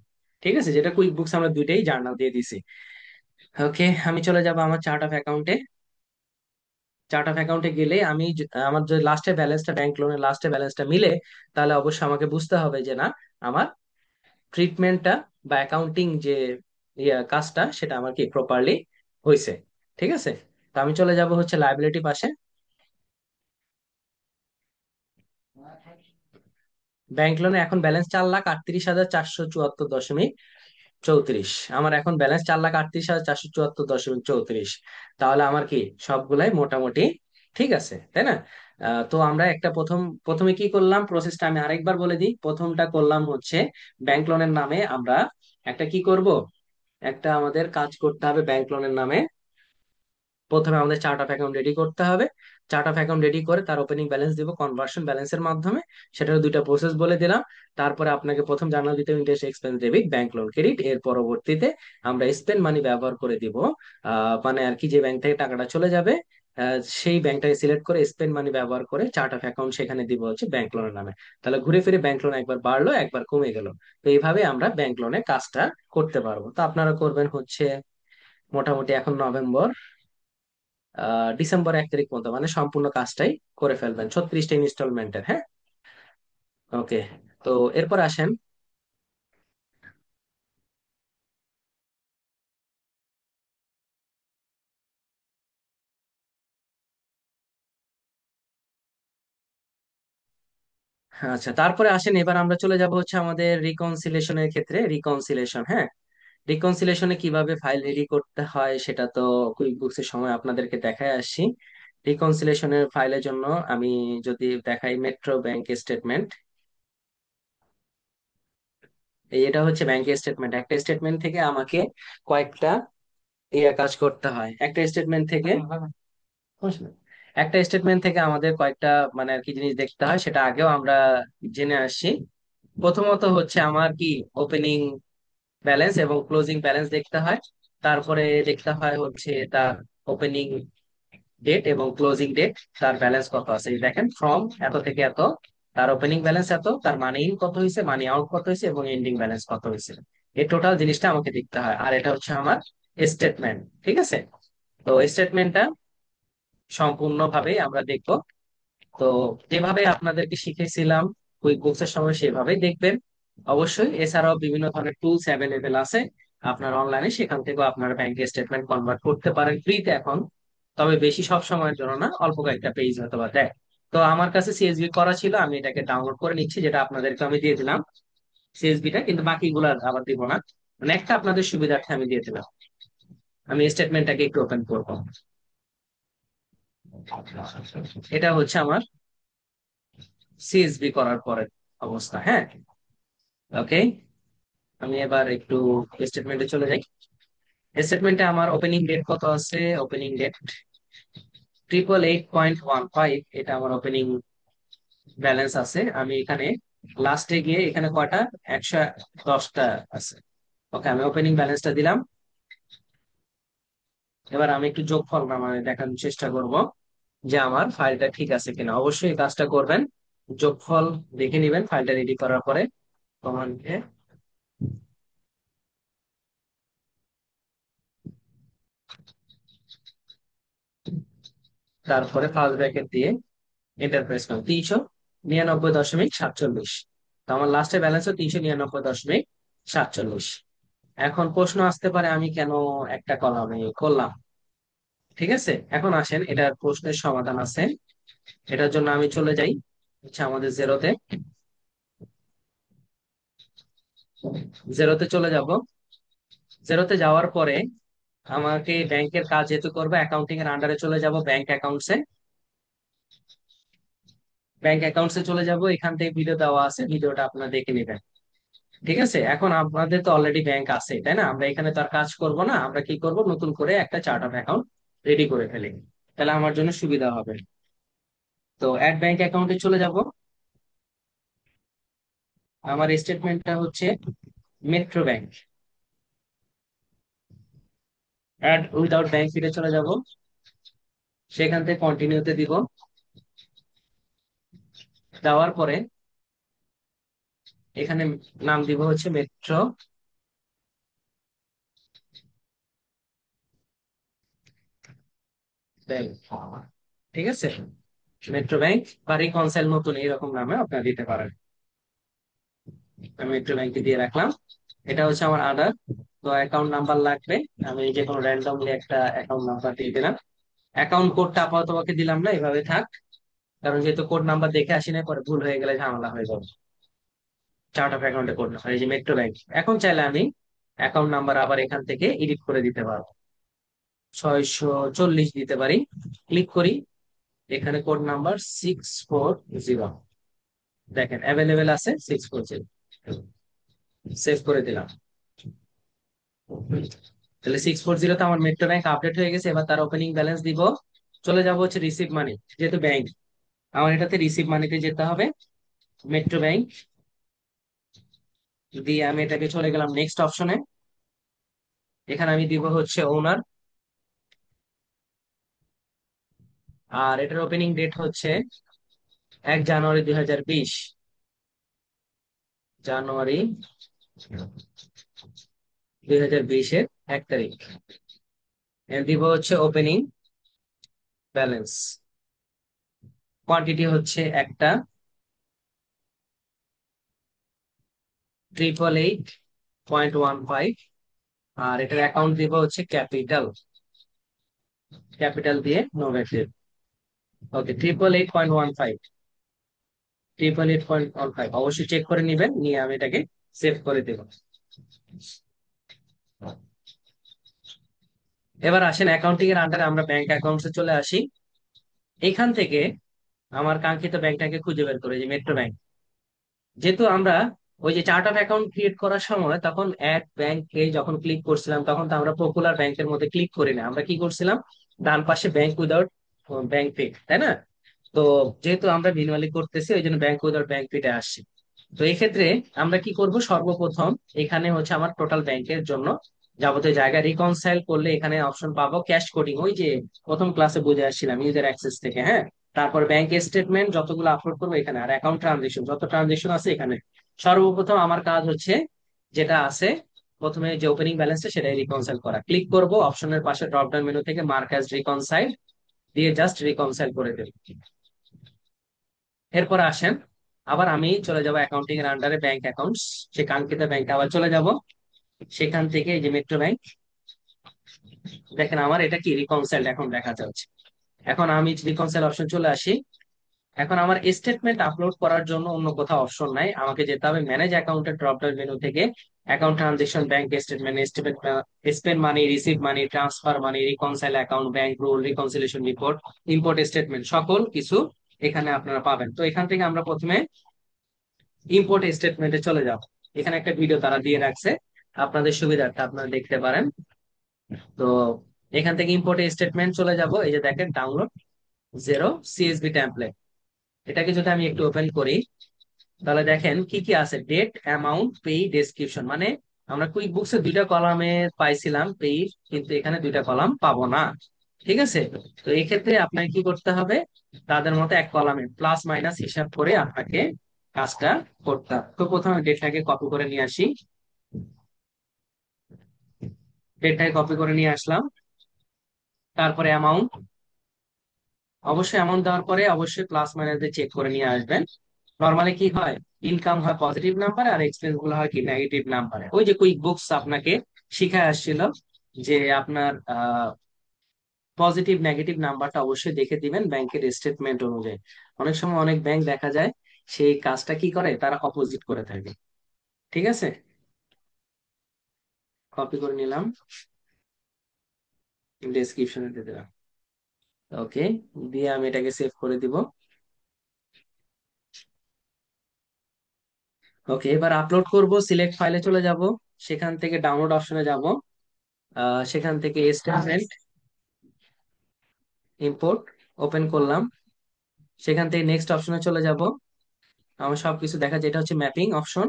ঠিক আছে, যেটা কুইক বুকস আমরা দুইটাই জার্নাল দিয়ে দিছি। ওকে, আমি চলে যাব আমার চার্ট অফ অ্যাকাউন্টে। চার্ট অফ অ্যাকাউন্টে গেলে আমি আমার যে লাস্টের ব্যালেন্সটা, ব্যাংক লোনের লাস্টের ব্যালেন্সটা মিলে, তাহলে অবশ্যই আমাকে বুঝতে হবে যে না, আমার ট্রিটমেন্টটা বা অ্যাকাউন্টিং যে কাজটা সেটা আমার কি প্রপারলি হয়েছে। ঠিক আছে, তো আমি চলে যাব হচ্ছে লাইবিলিটি পাশে। ব্যাংক লোনে এখন ব্যালেন্স 4,38,474.34। আমার এখন ব্যালেন্স 4,38,474.34। তাহলে আমার কি সবগুলাই মোটামুটি ঠিক আছে, তাই না? তো আমরা একটা প্রথমে কি করলাম, প্রসেসটা আমি আরেকবার বলে দিই। প্রথমটা করলাম হচ্ছে ব্যাংক লোনের নামে আমরা একটা কি করব, একটা আমাদের কাজ করতে হবে ব্যাংক লোনের নামে। প্রথমে আমাদের চার্ট অফ অ্যাকাউন্ট রেডি করতে হবে। চার্ট অফ অ্যাকাউন্ট রেডি করে তার ওপেনিং ব্যালেন্স দিব কনভার্সন ব্যালেন্সের মাধ্যমে। সেটার দুইটা প্রসেস বলে দিলাম। তারপরে আপনাকে প্রথম জার্নাল দিতে হবে interest expense debit, bank loan credit. এর পরবর্তীতে আমরা স্পেন্ড মানি ব্যবহার করে দিব। মানে আর কি, যে ব্যাংক থেকে টাকাটা চলে যাবে সেই ব্যাংকটাকে সিলেক্ট করে স্পেন্ড মানি ব্যবহার করে চার্ট অফ অ্যাকাউন্ট সেখানে দিব হচ্ছে ব্যাংক লোনের নামে। তাহলে ঘুরে ফিরে ব্যাংক লোন একবার বাড়লো একবার কমে গেল। তো এইভাবে আমরা ব্যাংক লোনের কাজটা করতে পারবো। তো আপনারা করবেন হচ্ছে মোটামুটি এখন নভেম্বর, ডিসেম্বর 1 তারিখ পর্যন্ত মানে সম্পূর্ণ কাজটাই করে ফেলবেন 36টা ইনস্টলমেন্টের। হ্যাঁ, ওকে। তো এরপর আসেন। আচ্ছা, তারপরে আসেন, এবার আমরা চলে যাব হচ্ছে আমাদের রিকনসিলেশনের ক্ষেত্রে। রিকনসিলেশন, হ্যাঁ, রিকনসিলেশনে কিভাবে ফাইল রেডি করতে হয় সেটা তো কুইক বুকস এর সময় আপনাদেরকে দেখায় আসছি। রিকনসিলেশনের ফাইলের জন্য আমি যদি দেখাই মেট্রো ব্যাংক স্টেটমেন্ট, এটা হচ্ছে ব্যাংকের স্টেটমেন্ট। একটা স্টেটমেন্ট থেকে আমাকে কয়েকটা কাজ করতে হয়। একটা স্টেটমেন্ট থেকে বুঝলে? একটা স্টেটমেন্ট থেকে আমাদের কয়েকটা মানে আর কি জিনিস দেখতে হয়, সেটা আগেও আমরা জেনে আসছি। প্রথমত হচ্ছে আমার কি ওপেনিং ব্যালেন্স এবং ক্লোজিং ব্যালেন্স দেখতে হয়। তারপরে দেখতে হয় হচ্ছে তার ওপেনিং ডেট এবং ক্লোজিং ডেট, তার ব্যালেন্স কত আছে। এই দেখেন, ফ্রম এত থেকে এত, তার ওপেনিং ব্যালেন্স এত, তার মানি ইন কত হয়েছে, মানি আউট কত হয়েছে, এবং এন্ডিং ব্যালেন্স কত হয়েছে। এই টোটাল জিনিসটা আমাকে দেখতে হয়। আর এটা হচ্ছে আমার স্টেটমেন্ট। ঠিক আছে, তো স্টেটমেন্টটা সম্পূর্ণভাবে আমরা দেখবো। তো যেভাবে আপনাদেরকে শিখেছিলাম কুইক বুকস এর সময় সেভাবেই দেখবেন অবশ্যই। এছাড়াও বিভিন্ন ধরনের টুলস অ্যাভেলেবেল আছে আপনার অনলাইনে, সেখান থেকেও আপনার ব্যাংকের স্টেটমেন্ট কনভার্ট করতে পারেন ফ্রিতে এখন। তবে বেশি সব সময়ের জন্য না, অল্প কয়েকটা পেজ হয়তো বা দেয়। তো আমার কাছে সিএসভি করা ছিল, আমি এটাকে ডাউনলোড করে নিচ্ছি, যেটা আপনাদেরকে আমি দিয়ে দিলাম সিএসভিটা, কিন্তু বাকিগুলো আবার দিব না। মানে একটা আপনাদের সুবিধার্থে আমি দিয়ে দিলাম। আমি স্টেটমেন্টটাকে একটু ওপেন করবো। এটা হচ্ছে আমার সিএসভি করার পরের অবস্থা। হ্যাঁ, ওকে। আমি এবার একটু স্টেটমেন্টে চলে যাই। স্টেটমেন্টে আমার ওপেনিং ডেট কত আছে? ওপেনিং ডেট 888.15, এটা আমার ওপেনিং ব্যালেন্স আছে। আমি এখানে লাস্টে গিয়ে এখানে কয়টা, 110টা আছে। ওকে, আমি ওপেনিং ব্যালেন্সটা দিলাম। এবার আমি একটু যোগফল মানে দেখানোর চেষ্টা করব যে আমার ফাইলটা ঠিক আছে কিনা। অবশ্যই এই কাজটা করবেন, যোগফল দেখে নিবেন ফাইলটা রেডি করার পরে কমান্ডে। তারপরে ফার্স্ট ব্র্যাকেট দিয়ে এন্টার প্রেস করুন। 399.47। তো আমার লাস্টে ব্যালেন্স 399.47। এখন প্রশ্ন আসতে পারে আমি কেন একটা কলামে করলাম। ঠিক আছে, এখন আসেন এটার প্রশ্নের সমাধান আছে। এটার জন্য আমি চলে যাই হচ্ছে আমাদের জেরোতে। জেরোতে চলে যাব। জেরোতে যাওয়ার পরে আমাকে ব্যাংকের কাজ যেহেতু করবো, অ্যাকাউন্টিং এর আন্ডারে চলে যাব ব্যাংক অ্যাকাউন্টসে। ব্যাংক অ্যাকাউন্টসে চলে যাব, এখান থেকে ভিডিও দেওয়া আছে, ভিডিওটা আপনারা দেখে নেবেন। ঠিক আছে, এখন আপনাদের তো অলরেডি ব্যাংক আছে, তাই না? আমরা এখানে তো আর কাজ করব না, আমরা কি করব, নতুন করে একটা চার্ট অফ অ্যাকাউন্ট রেডি করে ফেলি, তাহলে আমার জন্য সুবিধা হবে। তো অ্যাড ব্যাংক অ্যাকাউন্টে চলে যাব। আমার স্টেটমেন্টটা হচ্ছে metro bank. Add without bank ফিরে চলে যাব, সেখান থেকে কন্টিনিউতে দিব। দেওয়ার পরে এখানে নাম দিব হচ্ছে মেট্রো ব্যাংক। ঠিক আছে, মেট্রো ব্যাংক বা রিকনসাইল নতুন এরকম নামে আপনারা দিতে পারেন। আমি মেট্রো ব্যাংকে দিয়ে রাখলাম। এটা হচ্ছে আমার আধার। তো অ্যাকাউন্ট নাম্বার লাগবে, আমি যে কোনো র্যান্ডমলি একটা অ্যাকাউন্ট নাম্বার দিয়ে দিলাম। অ্যাকাউন্ট কোডটা আপাতত তোমাকে দিলাম না, এভাবে থাক, কারণ যেহেতু কোড নাম্বার দেখে আসি না, পরে ভুল হয়ে গেলে ঝামেলা হয়ে যাবে। চার্ট অফ অ্যাকাউন্টে কোড নাম্বার, এই যে মেট্রো ব্যাংক। এখন চাইলে আমি অ্যাকাউন্ট নাম্বার আবার এখান থেকে এডিট করে দিতে পারবো, 640 দিতে পারি। ক্লিক করি, এখানে কোড নাম্বার 640, দেখেন অ্যাভেলেবেল আছে 640। সেভ করে দিলাম। তাহলে 640 আমার মেট্রো ব্যাংক আপডেট হয়ে গেছে। এবার তার ওপেনিং ব্যালেন্স দিব। চলে যাব হচ্ছে রিসিভ মানি, যেহেতু ব্যাংক আমার এটাতে রিসিভ মানিতে যেতে হবে। মেট্রো ব্যাংক দিয়ে আমি এটাকে চলে গেলাম নেক্সট অপশনে। এখানে আমি দিব হচ্ছে ওনার, আর এটার ওপেনিং ডেট হচ্ছে 1 জানুয়ারি 2020। জানুয়ারি 2020-এর 1 তারিখ। দিব হচ্ছে ওপেনিং ব্যালেন্স, কোয়ান্টিটি হচ্ছে একটা 888.15। আর এটার অ্যাকাউন্ট দিব হচ্ছে ক্যাপিটাল, ক্যাপিটাল দিয়ে নো ভ্যাট। ওকে, 888.15, 888.15 অবশ্যই চেক করে নিবেন, নিয়ে আমি এটাকে সেভ করে দেব। এবার আসেন অ্যাকাউন্টিং এর আন্ডারে আমরা ব্যাংক অ্যাকাউন্টসে চলে আসি। এখান থেকে আমার কাঙ্ক্ষিত ব্যাংকটাকে খুঁজে বের করে, যে মেট্রো ব্যাংক। যেহেতু আমরা ওই যে চার্ট অফ অ্যাকাউন্ট ক্রিয়েট করার সময় তখন অ্যাড ব্যাংকে যখন ক্লিক করছিলাম, তখন তো আমরা পপুলার ব্যাংকের মধ্যে ক্লিক করি না, আমরা কি করছিলাম, ডান পাশে ব্যাংক উইদাউট ব্যাংক পে, তাই না? তো যেহেতু আমরা ম্যানুয়ালি করতেছি, ওই জন্য ব্যাংক উইদাউট ব্যাংক পেতে আসছি। তো এই ক্ষেত্রে আমরা কি করব, সর্বপ্রথম এখানে হচ্ছে আমার টোটাল ব্যাংকের জন্য যাবতীয় জায়গা রিকনসাইল করলে এখানে অপশন পাবো ক্যাশ কোডিং, ওই যে প্রথম ক্লাসে বুঝে আসছিলাম ইউজার অ্যাক্সেস থেকে, হ্যাঁ। তারপর ব্যাংক স্টেটমেন্ট যতগুলো আপলোড করবো এখানে, আর অ্যাকাউন্ট ট্রানজেকশন যত ট্রানজেকশন আছে এখানে। সর্বপ্রথম আমার কাজ হচ্ছে যেটা আছে, প্রথমে যে ওপেনিং ব্যালেন্সটা সেটাই রিকনসাইল করা। ক্লিক করব অপশনের পাশে ড্রপ ডাউন মেনু থেকে মার্ক অ্যাজ রিকনসাইল দিয়ে জাস্ট রিকনসাইল করে দেব। এরপর আসেন, আবার আমি চলে যাব অ্যাকাউন্টিং এর আন্ডারে ব্যাংক অ্যাকাউন্টস, সে কাঙ্ক্ষিত ব্যাংকে আবার চলে যাব। সেখান থেকে এই যে মেট্রো ব্যাংক, দেখেন আমার এটা কি রিকনসাইল এখন দেখা যাচ্ছে। এখন আমি রিকনসাইল অপশন চলে আসি। এখন আমার স্টেটমেন্ট আপলোড করার জন্য অন্য কোথাও অপশন নাই, আমাকে যেতে হবে ম্যানেজ অ্যাকাউন্টের ড্রপ ডাউন মেনু থেকে account transaction, bank statement, spend money, receive money, transfer money, reconcile account, bank rule, reconciliation report, import statement, সকল কিছু এখানে আপনারা পাবেন। তো এখান থেকে আমরা প্রথমে ইম্পোর্ট স্টেটমেন্টে চলে যাব। এখানে একটা ভিডিও তারা দিয়ে রাখছে, আপনাদের সুবিধার্থে আপনারা দেখতে পারেন। তো এখান থেকে ইম্পোর্ট স্টেটমেন্ট চলে যাব, এই যে দেখেন ডাউনলোড 0 CSV টেমপ্লেট। এটাকে যদি আমি একটু ওপেন করি, তাহলে দেখেন কি কি আছে, ডেট, অ্যামাউন্ট, পে, ডেসক্রিপশন। মানে আমরা কুইক বুকসে দুইটা কলামে পাইছিলাম পে, কিন্তু এখানে দুইটা কলাম পাবো না। ঠিক আছে, তো এই ক্ষেত্রে আপনাকে কি করতে হবে, তাদের মতো এক কলামে প্লাস মাইনাস হিসাব করে আপনাকে কাজটা করতে হবে। তো প্রথমে ডেটটাকে কপি করে নিয়ে আসি, ডেটটাকে কপি করে নিয়ে আসলাম। তারপরে অ্যামাউন্ট, অবশ্যই অ্যামাউন্ট দেওয়ার পরে অবশ্যই প্লাস মাইনাস দিয়ে চেক করে নিয়ে আসবেন। নর্মালি কি হয়, ইনকাম হয় পজিটিভ নাম্বারে আর এক্সপেন্স গুলো হয় কি নেগেটিভ নাম্বারে। ওই যে কুইক বুকস আপনাকে শিখায় আসছিল যে আপনার পজিটিভ নেগেটিভ নাম্বারটা অবশ্যই দেখে দিবেন ব্যাংকের স্টেটমেন্ট অনুযায়ী। অনেক সময় অনেক ব্যাংক দেখা যায় সেই কাজটা কি করে, তারা অপোজিট করে থাকে। ঠিক আছে, কপি করে নিলাম, ডেসক্রিপশনে দিয়ে দিলাম। ওকে, দিয়ে আমি এটাকে সেভ করে দিব। ওকে, এবার আপলোড করব, সিলেক্ট ফাইলে চলে যাব, সেখান থেকে ডাউনলোড অপশনে যাব, সেখান থেকে স্টেটমেন্ট, ইম্পোর্ট, ওপেন করলাম। সেখান থেকে নেক্সট অপশনে চলে যাব। আমার সবকিছু দেখা যায়, এটা হচ্ছে ম্যাপিং অপশন।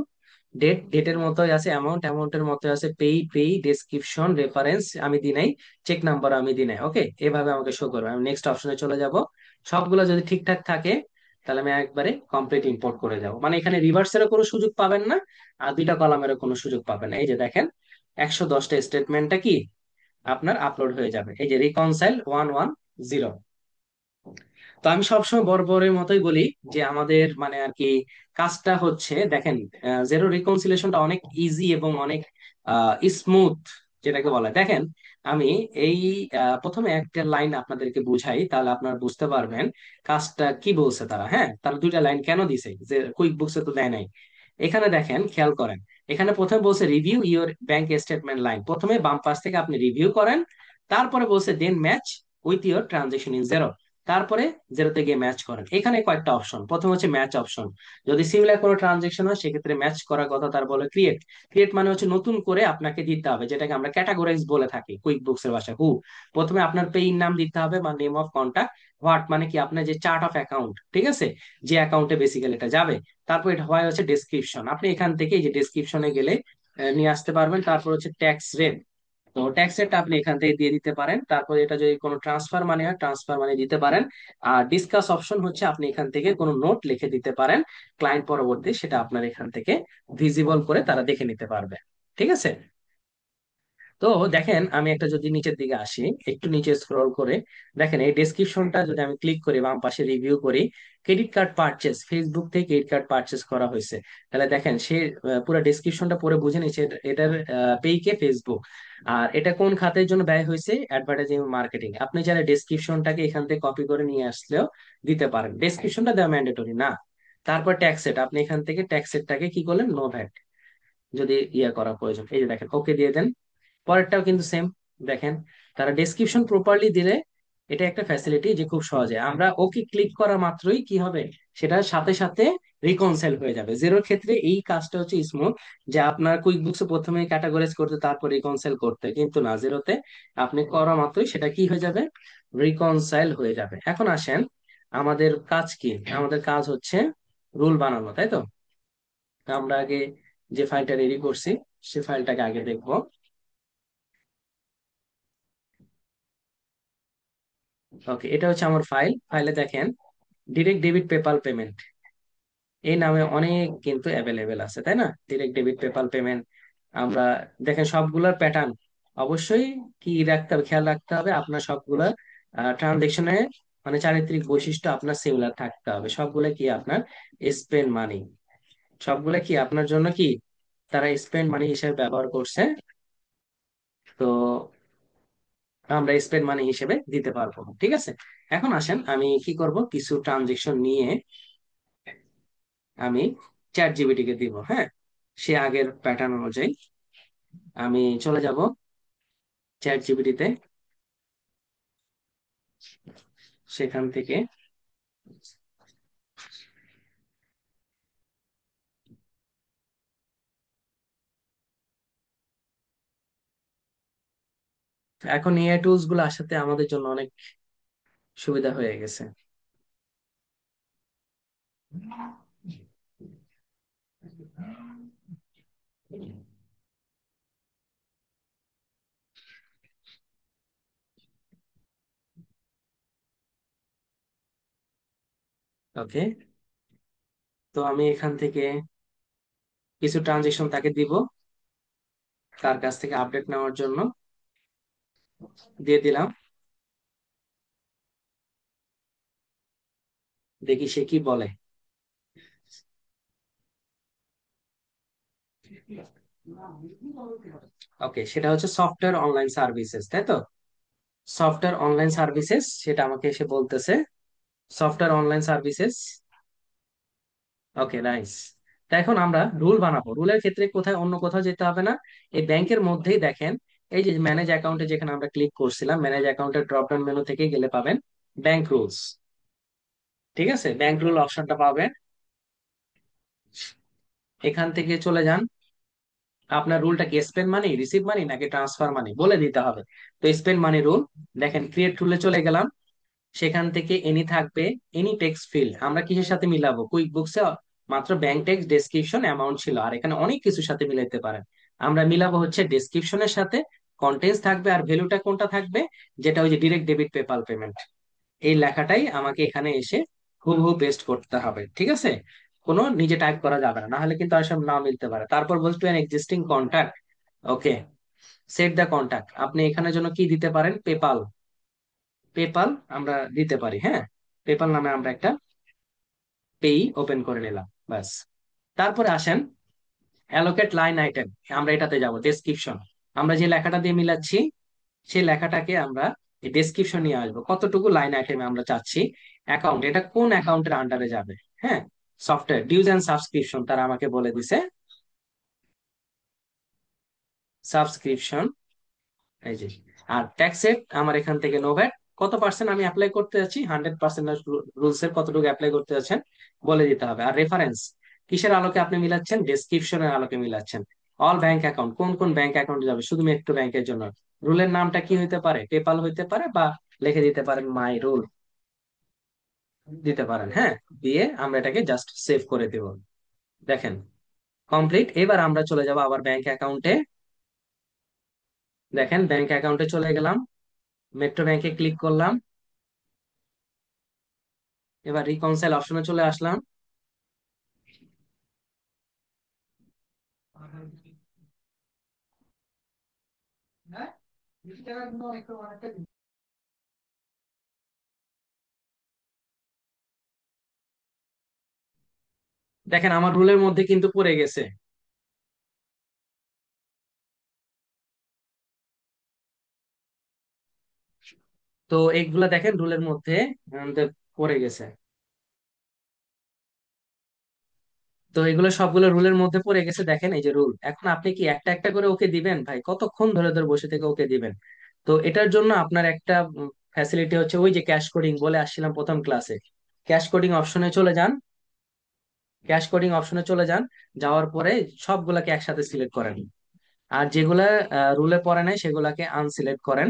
ডেটের মতোই আছে, অ্যামাউন্টের মতো আছে, পেই ডেসক্রিপশন রেফারেন্স আমি দিই নাই, চেক নাম্বার আমি দিই নাই। ওকে, এভাবে আমাকে শো করবে। আমি নেক্সট অপশনে চলে যাব। সবগুলো যদি ঠিকঠাক থাকে তাহলে আমি একবারে কমপ্লিট ইম্পোর্ট করে যাব। মানে এখানে রিভার্সেরও কোনো সুযোগ পাবেন না, আর দুইটা কলামেরও কোনো সুযোগ পাবেন না। এই যে দেখেন 110টা স্টেটমেন্টটা কি আপনার আপলোড হয়ে যাবে, এই যে রিকনসাইল 110। তো আমি সবসময় বরাবরের মতোই বলি যে আমাদের মানে আর কি কাজটা হচ্ছে দেখেন, জেরো রিকনসিলেশনটা অনেক ইজি এবং অনেক স্মুথ যেটাকে বলা হয়। দেখেন আমি এই প্রথমে একটা লাইন আপনাদেরকে বুঝাই, তাহলে আপনারা বুঝতে পারবেন কাজটা কি বলছে তারা। হ্যাঁ, তারা দুইটা লাইন কেন দিছে, যে কুইক বুকসে তো দেয় নাই। এখানে দেখেন, খেয়াল করেন, এখানে প্রথমে বলছে review your bank statement line, প্রথমে বাম পাশ থেকে আপনি রিভিউ করেন। তারপরে বলছে then match with your transaction in Xero, তারপরে জেরোতে গিয়ে ম্যাচ করেন। এখানে কয়েকটা অপশন, প্রথম হচ্ছে ম্যাচ অপশন। যদি সিমিলার কোনো ট্রানজেকশন হয় সেক্ষেত্রে ম্যাচ করার কথা তার বলে ক্রিয়েট। ক্রিয়েট মানে হচ্ছে নতুন করে আপনাকে দিতে হবে, যেটাকে আমরা ক্যাটাগরাইজ বলে থাকি কুইক বুকস এর ভাষায়। প্রথমে আপনার পেইন নাম দিতে হবে বা নেম অফ কন্টাক্ট। হোয়াট মানে কি আপনার যে চার্ট অফ অ্যাকাউন্ট, ঠিক আছে, যে অ্যাকাউন্টে বেসিক্যালি এটা যাবে। তারপর এটা হয় হচ্ছে ডেসক্রিপশন, আপনি এখান থেকে এই যে ডেসক্রিপশনে গেলে নিয়ে আসতে পারবেন। তারপর হচ্ছে ট্যাক্স রেট, তো ট্যাক্স রেটটা আপনি এখান থেকে দিয়ে দিতে পারেন। তারপর এটা যদি কোনো ট্রান্সফার মানি হয় ট্রান্সফার মানি দিতে পারেন। আর ডিসকাস অপশন হচ্ছে আপনি এখান থেকে কোনো নোট লিখে দিতে পারেন, ক্লায়েন্ট পরবর্তী সেটা আপনার এখান থেকে ভিজিবল করে তারা দেখে নিতে পারবে। ঠিক আছে। তো দেখেন আমি একটা যদি নিচের দিকে আসি, একটু নিচে স্ক্রল করে দেখেন এই ডেসক্রিপশনটা যদি আমি ক্লিক করি, বাম পাশে রিভিউ করি, ক্রেডিট কার্ড পারচেস, ফেসবুক থেকে ক্রেডিট কার্ড পারচেস করা হয়েছে। তাহলে দেখেন সে পুরো ডেসক্রিপশনটা পরে বুঝে নিচ্ছে এটার পেই কে ফেসবুক। আর এটা কোন খাতের জন্য ব্যয় হয়েছে, অ্যাডভার্টাইজিং মার্কেটিং। আপনি যারা ডেসক্রিপশনটাকে এখান থেকে কপি করে নিয়ে আসলেও দিতে পারেন, ডেসক্রিপশনটা দেওয়া ম্যান্ডেটরি না। তারপর ট্যাক্স রেট, আপনি এখান থেকে ট্যাক্স রেটটাকে কি করলেন, নো ভ্যাট যদি ইয়ে করা প্রয়োজন, এই যে দেখেন ওকে দিয়ে দেন। পরেরটাও কিন্তু সেম। দেখেন তারা ডেসক্রিপশন প্রপারলি দিলে এটা একটা ফ্যাসিলিটি যে খুব সহজে আমরা ওকে ক্লিক করা মাত্রই কি হবে, সেটার সাথে সাথে রিকনসাইল হয়ে যাবে। জিরোর ক্ষেত্রে এই কাজটা হচ্ছে স্মুথ, যে আপনার কুইক বুকসে প্রথমে ক্যাটাগরাইজ করতে তারপর রিকনসাইল করতে, কিন্তু না, জিরোতে আপনি করা মাত্রই সেটা কি হয়ে যাবে, রিকনসাইল হয়ে যাবে। এখন আসেন আমাদের কাজ কি, আমাদের কাজ হচ্ছে রুল বানানো, তাই তো। আমরা আগে যে ফাইলটা রেডি করছি সে ফাইলটাকে আগে দেখবো। ওকে, এটা হচ্ছে আমার ফাইল। ফাইলে দেখেন ডিরেক্ট ডেবিট পেপাল পেমেন্ট এই নামে অনেক কিন্তু অ্যাভেলেবেল আছে, তাই না। ডিরেক্ট ডেবিট পেপাল পেমেন্ট আমরা দেখেন সবগুলোর প্যাটার্ন অবশ্যই কি রাখতে হবে, খেয়াল রাখতে হবে আপনার সবগুলা ট্রানজেকশনে মানে চারিত্রিক বৈশিষ্ট্য আপনার সিমিলার থাকতে হবে। সবগুলা কি আপনার স্পেন্ড মানি, সবগুলা কি আপনার জন্য কি তারা স্পেন্ড মানি হিসেবে ব্যবহার করছে। তো আমরা স্পেন্ড মানি হিসেবে দিতে পারবো, ঠিক আছে। এখন আসেন আমি কি করব, কিছু ট্রানজেকশন নিয়ে আমি চ্যাট জিপিটি কে দিব। হ্যাঁ, সে আগের প্যাটার্ন অনুযায়ী আমি চলে যাব চ্যাট জিপিটি তে। সেখান থেকে এখন এআই টুলস গুলো আসাতে আমাদের জন্য অনেক সুবিধা হয়ে গেছে। ওকে, তো আমি এখান থেকে কিছু ট্রানজেকশন তাকে দিব তার কাছ থেকে আপডেট নেওয়ার জন্য, দিয়ে দিলাম। দেখি সে কি বলে। ওকে, সেটা হচ্ছে সফটওয়্যার অনলাইন সার্ভিসেস, তাই তো। সফটওয়্যার অনলাইন সার্ভিসেস সেটা আমাকে এসে বলতেছে, সফটওয়্যার অনলাইন সার্ভিসেস। ওকে, নাইস। তা এখন আমরা রুল বানাবো, রুলের ক্ষেত্রে কোথায় অন্য কোথাও যেতে হবে না, এই ব্যাংকের মধ্যেই দেখেন এই যে ম্যানেজ অ্যাকাউন্টে যেখানে আমরা ক্লিক করছিলাম, ম্যানেজ অ্যাকাউন্টের ড্রপ ডাউন মেনু থেকে গেলে পাবেন ব্যাংক রুলস। ঠিক আছে, ব্যাংক রুল অপশনটা পাবেন, এখান থেকে চলে যান। আপনার রুলটা কি স্পেন্ড মানি, রিসিভ মানি নাকি ট্রান্সফার মানি বলে দিতে হবে। তো স্পেন্ড মানি রুল, দেখেন ক্রিয়েট রুলে চলে গেলাম। সেখান থেকে এনি থাকবে, এনি টেক্সট ফিল্ড আমরা কিসের সাথে মিলাবো, কুইক বুকসে মাত্র ব্যাংক টেক্সট ডেসক্রিপশন অ্যামাউন্ট ছিল, আর এখানে অনেক কিছুর সাথে মিলাইতে পারেন। আমরা মিলাবো হচ্ছে ডেসক্রিপশনের সাথে, কন্টেন্টস থাকবে, আর ভ্যালুটা কোনটা থাকবে, যেটা ওই যে ডিরেক্ট ডেবিট পেপাল পেমেন্ট, এই লেখাটাই আমাকে এখানে এসে হুবহু পেস্ট করতে হবে, ঠিক আছে? কোনো নিজে টাইপ করা যাবে না, নাহলে কিন্তু আসলে না মিলতে পারে। তারপর বলতে N existing contact, okay, set the contact, আপনি এখানের জন্য কি দিতে পারেন, পেপাল, পেপাল আমরা দিতে পারি, হ্যাঁ। পেপাল নামে আমরা একটা পেই ওপেন করে নিলাম, ব্যাস। তারপরে আসেন অ্যালোকেট লাইন আইটেম, আমরা এটাতে যাব ডেসক্রিপশন, আমরা যে লেখাটা দিয়ে মিলাচ্ছি সেই লেখাটাকে আমরা ডেসক্রিপশন নিয়ে আসবো, কতটুকু লাইন আইটেমে আমরা চাচ্ছি। অ্যাকাউন্ট, এটা কোন অ্যাকাউন্টের আন্ডারে যাবে, হ্যাঁ। সফটওয়্যার ডিউজ এন্ড সাবস্ক্রিপশন তারা আমাকে বলে দিছে, সাবস্ক্রিপশন, এই যে। আর ট্যাক্সের আমার এখান থেকে নো ভ্যাট, কত পার্সেন্ট আমি অ্যাপ্লাই করতে যাচ্ছি, 100% রুলস এর কতটুকু অ্যাপ্লাই করতে যাচ্ছেন বলে দিতে হবে। আর রেফারেন্স, কিসের আলোকে আপনি মিলাচ্ছেন, ডেসক্রিপশনের আলোকে মিলাচ্ছেন। অল ব্যাংক অ্যাকাউন্ট, কোন কোন ব্যাংক অ্যাকাউন্টে যাবে, শুধু মেট্রো ব্যাংকের জন্য। রুলের নামটা কি হইতে পারে, পেপাল হইতে পারে, বা লিখে দিতে পারেন মাই রুল দিতে পারেন, হ্যাঁ। দিয়ে আমরা এটাকে জাস্ট সেভ করে দেব, দেখেন কমপ্লিট। এবার আমরা চলে যাব আবার ব্যাংক অ্যাকাউন্টে, দেখেন ব্যাংক অ্যাকাউন্টে চলে গেলাম, মেট্রো ব্যাংকে ক্লিক করলাম, এবার রিকনসাইল অপশনে চলে আসলাম। দেখেন আমার রুলের মধ্যে কিন্তু পড়ে গেছে। তো এইগুলা দেখেন রুলের মধ্যে আমাদের পড়ে গেছে। তো এগুলো সবগুলো রুলের মধ্যে পড়ে গেছে, দেখেন এই যে রুল। এখন আপনি কি একটা একটা করে ওকে দিবেন, ভাই কতক্ষণ ধরে ধরে বসে থেকে ওকে দিবেন? তো এটার জন্য আপনার একটা ফ্যাসিলিটি হচ্ছে, ওই যে ক্যাশ কোডিং বলে আসছিলাম প্রথম ক্লাসে, ক্যাশ কোডিং অপশনে চলে যান, ক্যাশ কোডিং অপশনে চলে যান, যাওয়ার পরে সবগুলাকে একসাথে সিলেক্ট করেন, আর যেগুলা রুলে পড়ে নাই সেগুলাকে আনসিলেক্ট করেন,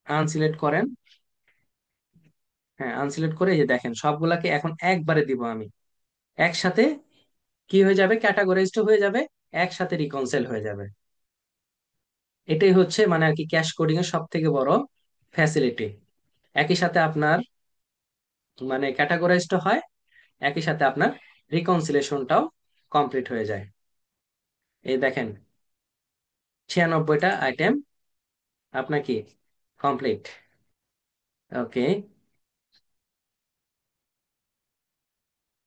আনসিলেক্ট করেন, হ্যাঁ আনসিলেক্ট করে এই যে দেখেন সবগুলাকে এখন একবারে দিব আমি একসাথে, কি হয়ে যাবে, ক্যাটাগরাইজড হয়ে যাবে, একসাথে রিকনসাইল হয়ে যাবে। এটাই হচ্ছে মানে আর কি ক্যাশ কোডিং এর সব থেকে বড় ফ্যাসিলিটি। একই সাথে আপনার মানে ক্যাটাগরাইজড হয়, একই সাথে আপনার রিকনসিলেশনটাও কমপ্লিট হয়ে যায়। এই দেখেন 96টা আইটেম আপনার কি কমপ্লিট, ওকে।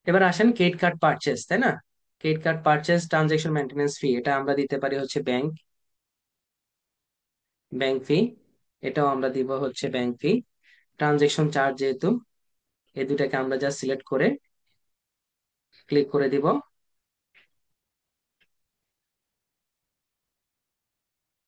এবার আসেন ক্রেডিট কার্ড পারচেজ, তাই না? Credit card purchase transaction maintenance fee, এটা আমরা দিতে পারি হচ্ছে ব্যাংক, ব্যাংক ফি, এটাও আমরা দিব হচ্ছে ব্যাংক ফি। ট্রানজেকশন চার্জ যেহেতু, এই দুটাকে আমরা জাস্ট সিলেক্ট করে ক্লিক করে দিব,